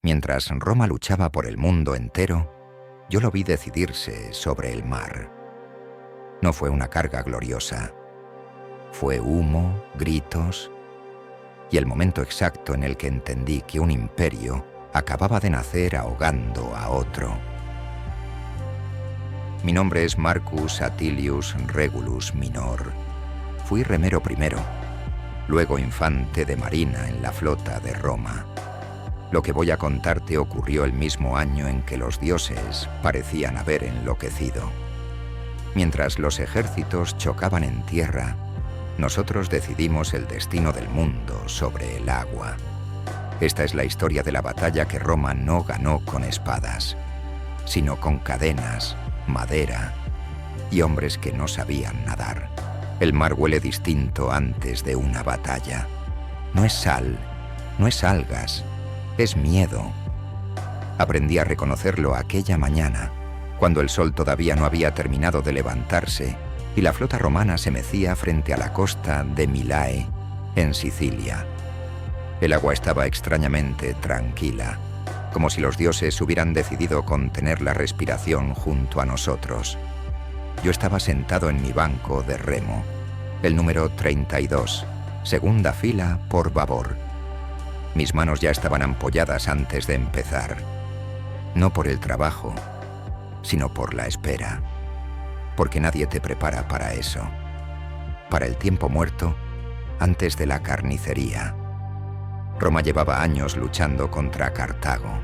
Mientras Roma luchaba por el mundo entero, yo lo vi decidirse sobre el mar. No fue una carga gloriosa. Fue humo, gritos y el momento exacto en el que entendí que un imperio acababa de nacer ahogando a otro. Mi nombre es Marcus Atilius Regulus Minor. Fui remero primero, luego infante de marina en la flota de Roma. Lo que voy a contarte ocurrió el mismo año en que los dioses parecían haber enloquecido. Mientras los ejércitos chocaban en tierra, nosotros decidimos el destino del mundo sobre el agua. Esta es la historia de la batalla que Roma no ganó con espadas, sino con cadenas, madera y hombres que no sabían nadar. El mar huele distinto antes de una batalla. No es sal, no es algas, es miedo. Aprendí a reconocerlo aquella mañana, cuando el sol todavía no había terminado de levantarse y la flota romana se mecía frente a la costa de Milae, en Sicilia. El agua estaba extrañamente tranquila, como si los dioses hubieran decidido contener la respiración junto a nosotros. Yo estaba sentado en mi banco de remo, el número 32, segunda fila por babor. Mis manos ya estaban ampolladas antes de empezar, no por el trabajo, sino por la espera, porque nadie te prepara para eso, para el tiempo muerto antes de la carnicería. Roma llevaba años luchando contra Cartago.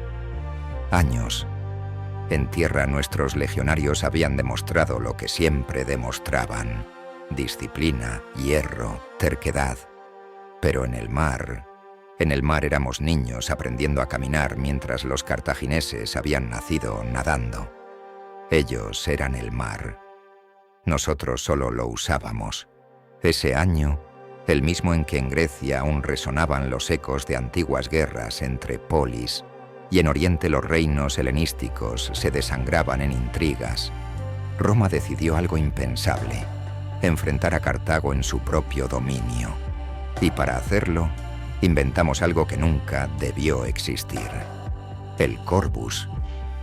Años. En tierra nuestros legionarios habían demostrado lo que siempre demostraban: disciplina, hierro, terquedad. Pero en el mar éramos niños aprendiendo a caminar mientras los cartagineses habían nacido nadando. Ellos eran el mar. Nosotros solo lo usábamos. Ese año, el mismo en que en Grecia aún resonaban los ecos de antiguas guerras entre polis, y en Oriente los reinos helenísticos se desangraban en intrigas, Roma decidió algo impensable: enfrentar a Cartago en su propio dominio. Y para hacerlo, inventamos algo que nunca debió existir: el Corbus,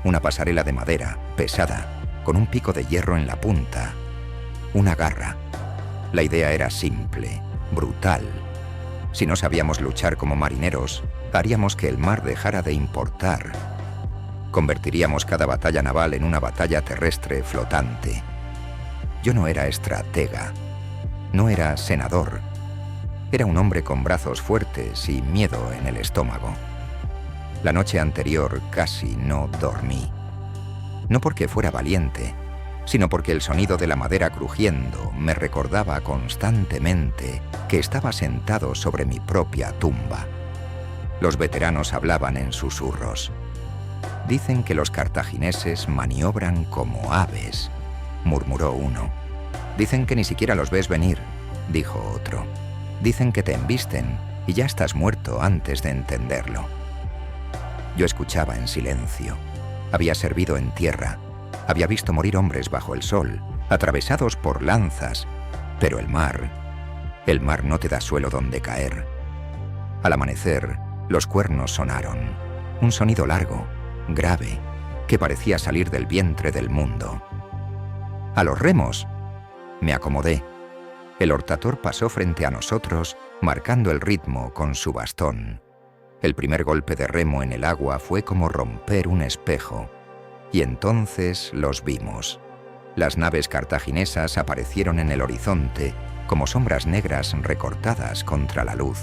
una pasarela de madera, pesada, con un pico de hierro en la punta, una garra. La idea era simple, brutal. Si no sabíamos luchar como marineros, haríamos que el mar dejara de importar. Convertiríamos cada batalla naval en una batalla terrestre flotante. Yo no era estratega, no era senador. Era un hombre con brazos fuertes y miedo en el estómago. La noche anterior casi no dormí. No porque fuera valiente, sino porque el sonido de la madera crujiendo me recordaba constantemente que estaba sentado sobre mi propia tumba. Los veteranos hablaban en susurros. Dicen que los cartagineses maniobran como aves, murmuró uno. Dicen que ni siquiera los ves venir, dijo otro. Dicen que te embisten y ya estás muerto antes de entenderlo. Yo escuchaba en silencio. Había servido en tierra. Había visto morir hombres bajo el sol, atravesados por lanzas. Pero el mar no te da suelo donde caer. Al amanecer, los cuernos sonaron. Un sonido largo, grave, que parecía salir del vientre del mundo. ¡A los remos! Me acomodé. El hortator pasó frente a nosotros, marcando el ritmo con su bastón. El primer golpe de remo en el agua fue como romper un espejo. Y entonces los vimos. Las naves cartaginesas aparecieron en el horizonte como sombras negras recortadas contra la luz.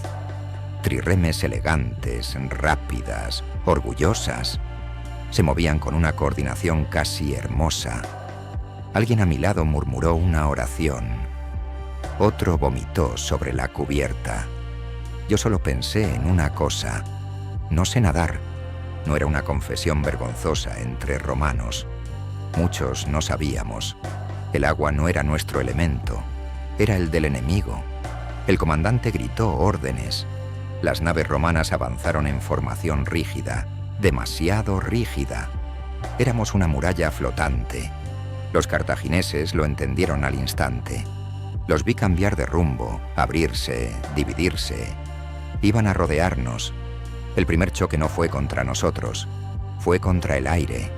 Trirremes elegantes, rápidas, orgullosas. Se movían con una coordinación casi hermosa. Alguien a mi lado murmuró una oración. Otro vomitó sobre la cubierta. Yo solo pensé en una cosa: no sé nadar. No era una confesión vergonzosa entre romanos. Muchos no sabíamos. El agua no era nuestro elemento, era el del enemigo. El comandante gritó órdenes. Las naves romanas avanzaron en formación rígida, demasiado rígida. Éramos una muralla flotante. Los cartagineses lo entendieron al instante. Los vi cambiar de rumbo, abrirse, dividirse. Iban a rodearnos. El primer choque no fue contra nosotros, fue contra el aire.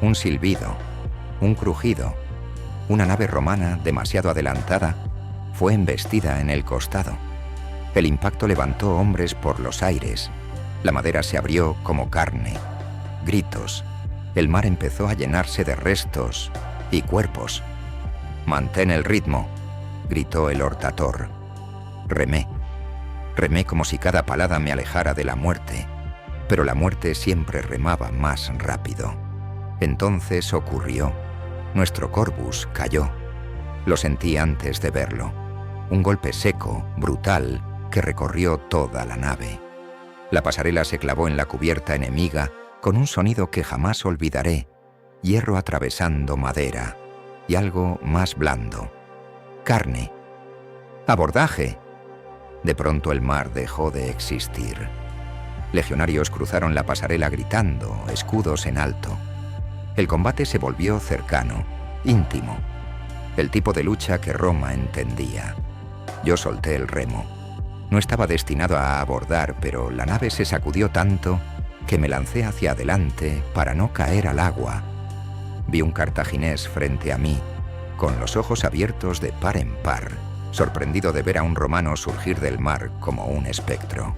Un silbido, un crujido. Una nave romana, demasiado adelantada, fue embestida en el costado. El impacto levantó hombres por los aires. La madera se abrió como carne. Gritos. El mar empezó a llenarse de restos y cuerpos. «Mantén el ritmo», gritó el hortator. Remé. Remé como si cada palada me alejara de la muerte, pero la muerte siempre remaba más rápido. Entonces ocurrió. Nuestro Corvus cayó. Lo sentí antes de verlo. Un golpe seco, brutal, que recorrió toda la nave. La pasarela se clavó en la cubierta enemiga con un sonido que jamás olvidaré. Hierro atravesando madera y algo más blando. Carne. ¡Abordaje! De pronto el mar dejó de existir. Legionarios cruzaron la pasarela gritando, escudos en alto. El combate se volvió cercano, íntimo. El tipo de lucha que Roma entendía. Yo solté el remo. No estaba destinado a abordar, pero la nave se sacudió tanto que me lancé hacia adelante para no caer al agua. Vi un cartaginés frente a mí, con los ojos abiertos de par en par, sorprendido de ver a un romano surgir del mar como un espectro.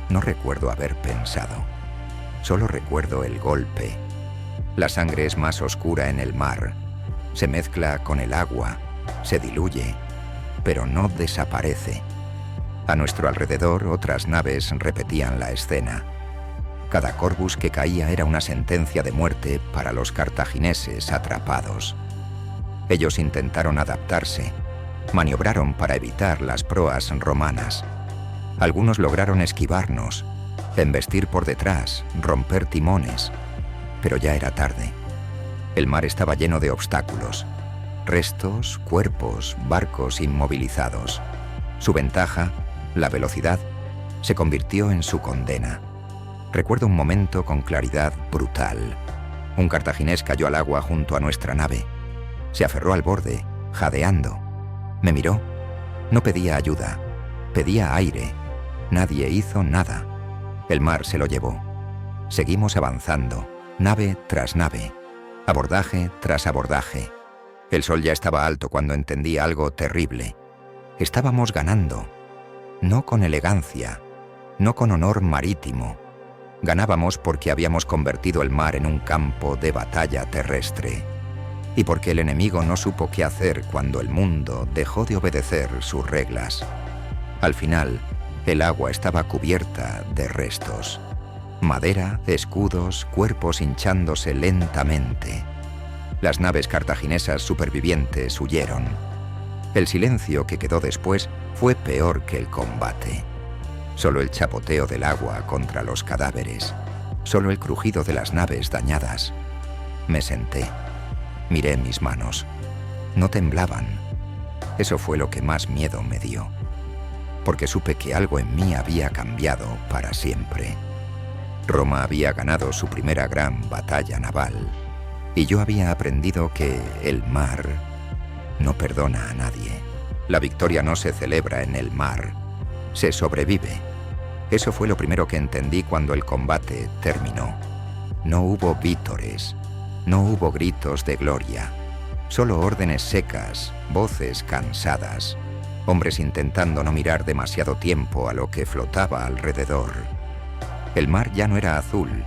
No recuerdo haber pensado. Solo recuerdo el golpe. La sangre es más oscura en el mar. Se mezcla con el agua, se diluye, pero no desaparece. A nuestro alrededor otras naves repetían la escena. Cada Corvus que caía era una sentencia de muerte para los cartagineses atrapados. Ellos intentaron adaptarse, maniobraron para evitar las proas romanas. Algunos lograron esquivarnos, embestir por detrás, romper timones, pero ya era tarde. El mar estaba lleno de obstáculos, restos, cuerpos, barcos inmovilizados. Su ventaja, la velocidad, se convirtió en su condena. Recuerdo un momento con claridad brutal. Un cartaginés cayó al agua junto a nuestra nave. Se aferró al borde, jadeando. Me miró. No pedía ayuda, pedía aire. Nadie hizo nada. El mar se lo llevó. Seguimos avanzando, nave tras nave, abordaje tras abordaje. El sol ya estaba alto cuando entendí algo terrible. Estábamos ganando. No con elegancia, no con honor marítimo. Ganábamos porque habíamos convertido el mar en un campo de batalla terrestre. Y porque el enemigo no supo qué hacer cuando el mundo dejó de obedecer sus reglas. Al final, el agua estaba cubierta de restos. Madera, escudos, cuerpos hinchándose lentamente. Las naves cartaginesas supervivientes huyeron. El silencio que quedó después fue peor que el combate. Solo el chapoteo del agua contra los cadáveres. Solo el crujido de las naves dañadas. Me senté. Miré mis manos. No temblaban. Eso fue lo que más miedo me dio. Porque supe que algo en mí había cambiado para siempre. Roma había ganado su primera gran batalla naval. Y yo había aprendido que el mar no perdona a nadie. La victoria no se celebra en el mar, se sobrevive. Eso fue lo primero que entendí cuando el combate terminó. No hubo vítores, no hubo gritos de gloria, solo órdenes secas, voces cansadas, hombres intentando no mirar demasiado tiempo a lo que flotaba alrededor. El mar ya no era azul,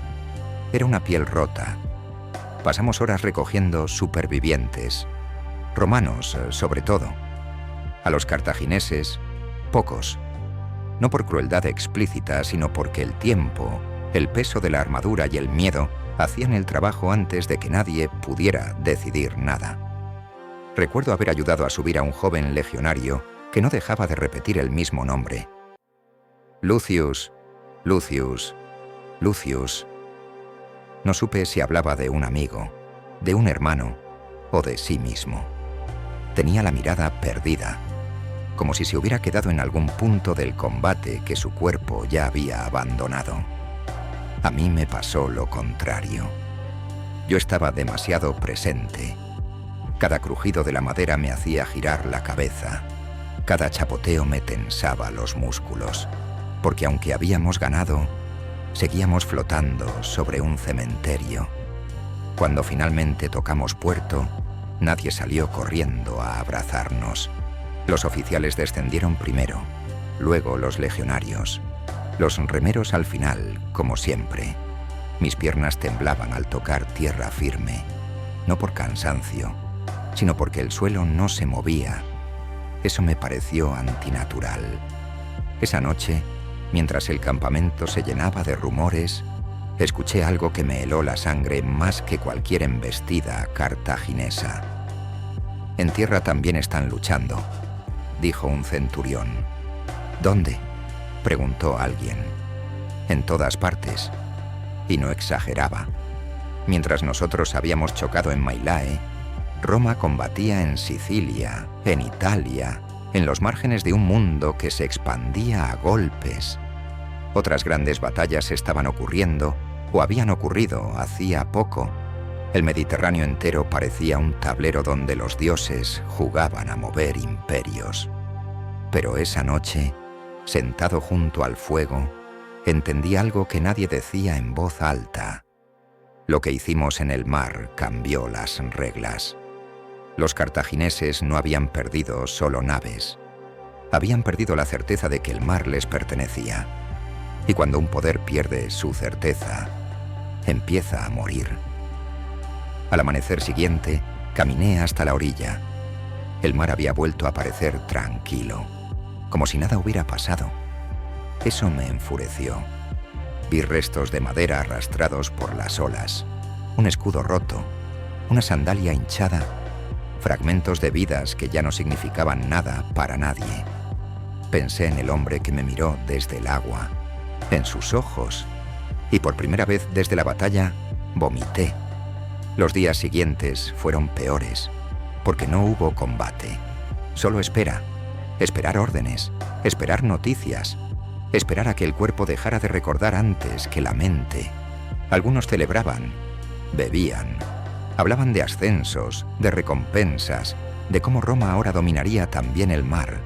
era una piel rota. Pasamos horas recogiendo supervivientes, romanos sobre todo. A los cartagineses, pocos. No por crueldad explícita, sino porque el tiempo, el peso de la armadura y el miedo hacían el trabajo antes de que nadie pudiera decidir nada. Recuerdo haber ayudado a subir a un joven legionario que no dejaba de repetir el mismo nombre. Lucius, Lucius, Lucius. No supe si hablaba de un amigo, de un hermano o de sí mismo. Tenía la mirada perdida, como si se hubiera quedado en algún punto del combate que su cuerpo ya había abandonado. A mí me pasó lo contrario. Yo estaba demasiado presente. Cada crujido de la madera me hacía girar la cabeza. Cada chapoteo me tensaba los músculos, porque aunque habíamos ganado, Seguíamos flotando sobre un cementerio. Cuando finalmente tocamos puerto, nadie salió corriendo a abrazarnos. Los oficiales descendieron primero, luego los legionarios. Los remeros al final, como siempre. Mis piernas temblaban al tocar tierra firme, no por cansancio, sino porque el suelo no se movía. Eso me pareció antinatural. Esa noche, mientras el campamento se llenaba de rumores, escuché algo que me heló la sangre más que cualquier embestida cartaginesa. «En tierra también están luchando», dijo un centurión. «¿Dónde?», preguntó alguien. «En todas partes». Y no exageraba. Mientras nosotros habíamos chocado en Mailae, Roma combatía en Sicilia, en Italia, en los márgenes de un mundo que se expandía a golpes. Otras grandes batallas estaban ocurriendo o habían ocurrido hacía poco. El Mediterráneo entero parecía un tablero donde los dioses jugaban a mover imperios. Pero esa noche, sentado junto al fuego, entendí algo que nadie decía en voz alta. Lo que hicimos en el mar cambió las reglas. Los cartagineses no habían perdido solo naves. Habían perdido la certeza de que el mar les pertenecía. Y cuando un poder pierde su certeza, empieza a morir. Al amanecer siguiente, caminé hasta la orilla. El mar había vuelto a parecer tranquilo, como si nada hubiera pasado. Eso me enfureció. Vi restos de madera arrastrados por las olas, un escudo roto, una sandalia hinchada, fragmentos de vidas que ya no significaban nada para nadie. Pensé en el hombre que me miró desde el agua, en sus ojos, y por primera vez desde la batalla, vomité. Los días siguientes fueron peores, porque no hubo combate. Solo espera, esperar órdenes, esperar noticias, esperar a que el cuerpo dejara de recordar antes que la mente. Algunos celebraban, bebían, hablaban de ascensos, de recompensas, de cómo Roma ahora dominaría también el mar.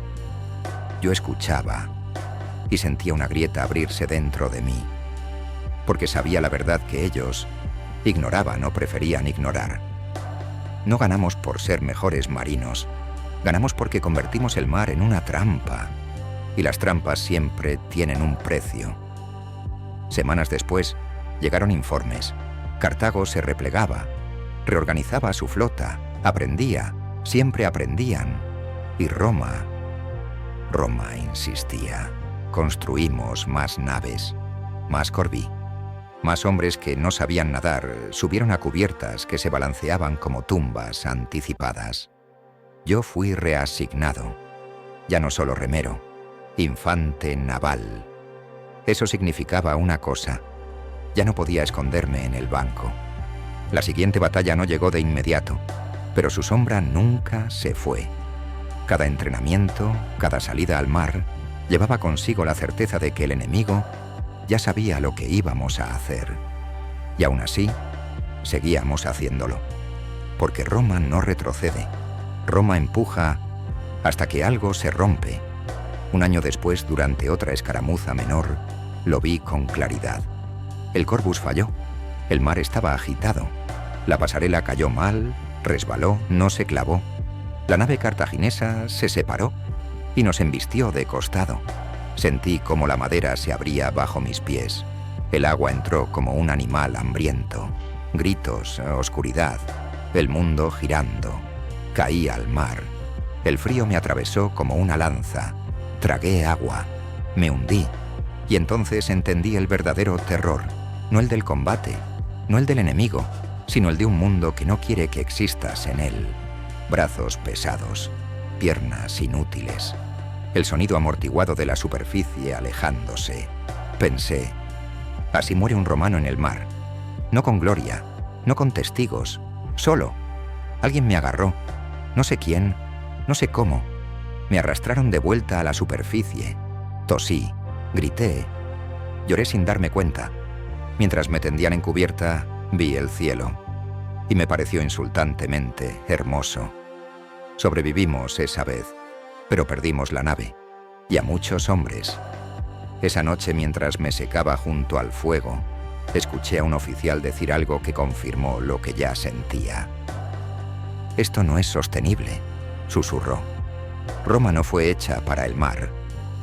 Yo escuchaba y sentía una grieta abrirse dentro de mí, porque sabía la verdad que ellos ignoraban o preferían ignorar. No ganamos por ser mejores marinos, ganamos porque convertimos el mar en una trampa, y las trampas siempre tienen un precio. Semanas después, llegaron informes. Cartago se replegaba, reorganizaba su flota, aprendía, siempre aprendían. Y Roma insistía. Construimos más naves, más corví. Más hombres que no sabían nadar subieron a cubiertas que se balanceaban como tumbas anticipadas. Yo fui reasignado, ya no solo remero, infante naval. Eso significaba una cosa: ya no podía esconderme en el banco. La siguiente batalla no llegó de inmediato, pero su sombra nunca se fue. Cada entrenamiento, cada salida al mar, llevaba consigo la certeza de que el enemigo ya sabía lo que íbamos a hacer. Y aún así, seguíamos haciéndolo. Porque Roma no retrocede. Roma empuja hasta que algo se rompe. Un año después, durante otra escaramuza menor, lo vi con claridad. El Corvus falló. El mar estaba agitado. La pasarela cayó mal, resbaló, no se clavó. La nave cartaginesa se separó y nos embistió de costado. Sentí como la madera se abría bajo mis pies. El agua entró como un animal hambriento. Gritos, oscuridad, el mundo girando. Caí al mar. El frío me atravesó como una lanza. Tragué agua. Me hundí. Y entonces entendí el verdadero terror. No el del combate, no el del enemigo, sino el de un mundo que no quiere que existas en él. Brazos pesados, piernas inútiles. El sonido amortiguado de la superficie alejándose. Pensé, así muere un romano en el mar. No con gloria, no con testigos, solo. Alguien me agarró, no sé quién, no sé cómo. Me arrastraron de vuelta a la superficie. Tosí, grité, lloré sin darme cuenta. Mientras me tendían en cubierta, vi el cielo. Y me pareció insultantemente hermoso. Sobrevivimos esa vez, pero perdimos la nave, y a muchos hombres. Esa noche, mientras me secaba junto al fuego, escuché a un oficial decir algo que confirmó lo que ya sentía. «Esto no es sostenible», susurró. «Roma no fue hecha para el mar».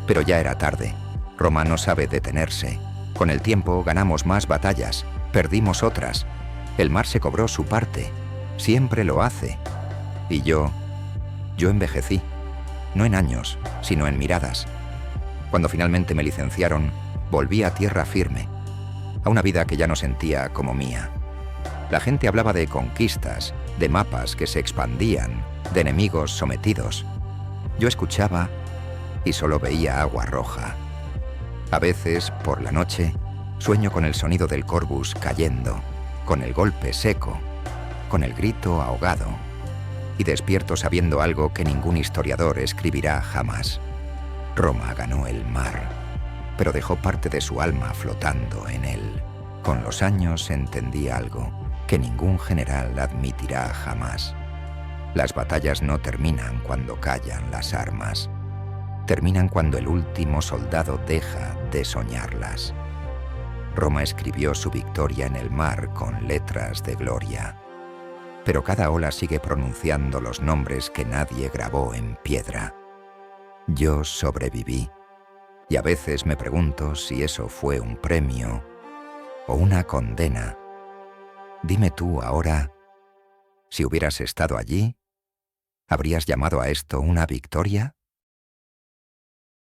Pero ya era tarde. Roma no sabe detenerse. Con el tiempo ganamos más batallas, perdimos otras. El mar se cobró su parte. Siempre lo hace. Y yo envejecí. No en años, sino en miradas. Cuando finalmente me licenciaron, volví a tierra firme, a una vida que ya no sentía como mía. La gente hablaba de conquistas, de mapas que se expandían, de enemigos sometidos. Yo escuchaba y solo veía agua roja. A veces, por la noche, sueño con el sonido del Corvus cayendo, con el golpe seco, con el grito ahogado, y despierto sabiendo algo que ningún historiador escribirá jamás. Roma ganó el mar, pero dejó parte de su alma flotando en él. Con los años entendí algo que ningún general admitirá jamás. Las batallas no terminan cuando callan las armas. Terminan cuando el último soldado deja de soñarlas. Roma escribió su victoria en el mar con letras de gloria. Pero cada ola sigue pronunciando los nombres que nadie grabó en piedra. Yo sobreviví, y a veces me pregunto si eso fue un premio o una condena. Dime tú ahora, si hubieras estado allí, ¿habrías llamado a esto una victoria?